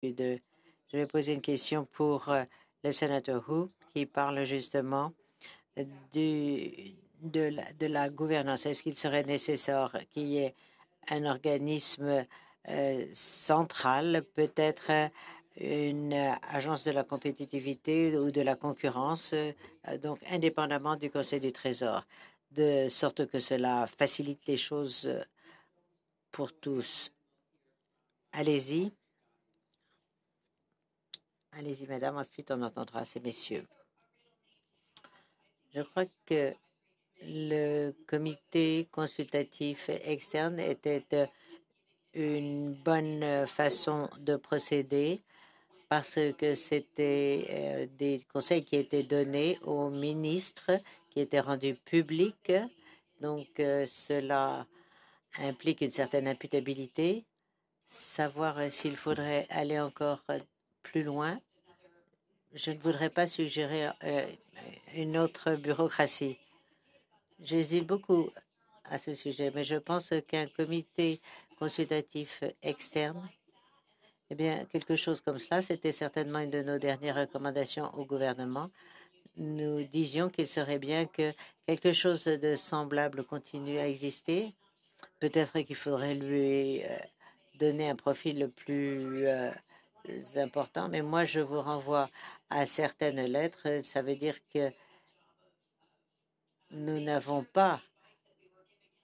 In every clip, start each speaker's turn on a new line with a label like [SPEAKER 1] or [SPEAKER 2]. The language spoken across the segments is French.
[SPEAKER 1] Je vais poser une question pour le sénateur Hu, qui parle justement de la gouvernance. Est-ce qu'il serait nécessaire qu'il y ait un organisme central, peut-être une agence de la compétitivité ou de la concurrence, donc indépendamment du Conseil du Trésor, de sorte que cela facilite les choses pour tous? Allez-y. Allez-y, madame. Ensuite, on entendra ces messieurs. Je crois que le comité consultatif externe était une bonne façon de procéder parce que c'était des conseils qui étaient donnés aux ministres, qui étaient rendus publics. Donc, cela implique une certaine imputabilité. Savoir s'il faudrait aller encore plus loin. Je ne voudrais pas suggérer une autre bureaucratie. J'hésite beaucoup à ce sujet, mais je pense qu'un comité consultatif externe, eh bien, quelque chose comme cela, c'était certainement une de nos dernières recommandations au gouvernement. Nous disions qu'il serait bien que quelque chose de semblable continue à exister. Peut-être qu'il faudrait lui donner un profil plus important, mais moi, je vous renvoie à certaines lettres. Ça veut dire que nous n'avons pas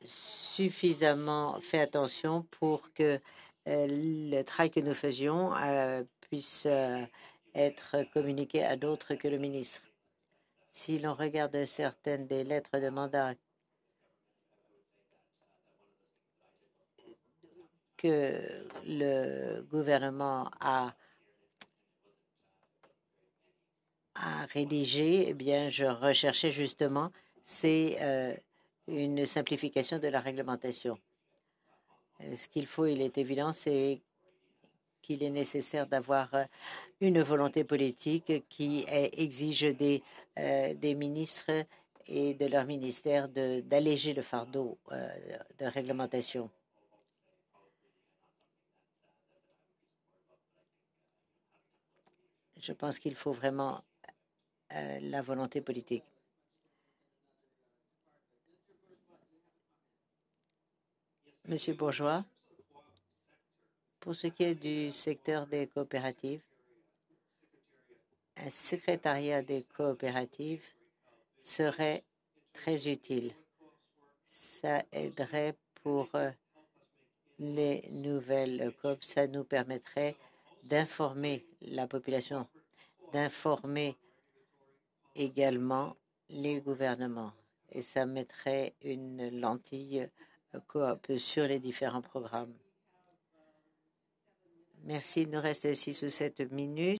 [SPEAKER 1] suffisamment fait attention pour que le travail que nous faisions puisse être communiqué à d'autres que le ministre. Si l'on regarde certaines des lettres de mandat que le gouvernement a rédigées, eh bien, je recherchais justement, c'est une simplification de la réglementation. Ce qu'il faut, il est évident, c'est qu'il est nécessaire d'avoir une volonté politique qui exige des ministres et de leur ministère d'alléger le fardeau de réglementation. Je pense qu'il faut vraiment la volonté politique. Monsieur Bourgeois, pour ce qui est du secteur des coopératives, un secrétariat des coopératives serait très utile. Ça aiderait pour les nouvelles COP. Ça nous permettrait d'informer la population, d'informer également les gouvernements. Et ça mettrait une lentille coop sur les différents programmes. Merci. Il nous reste 6 ou 7 minutes.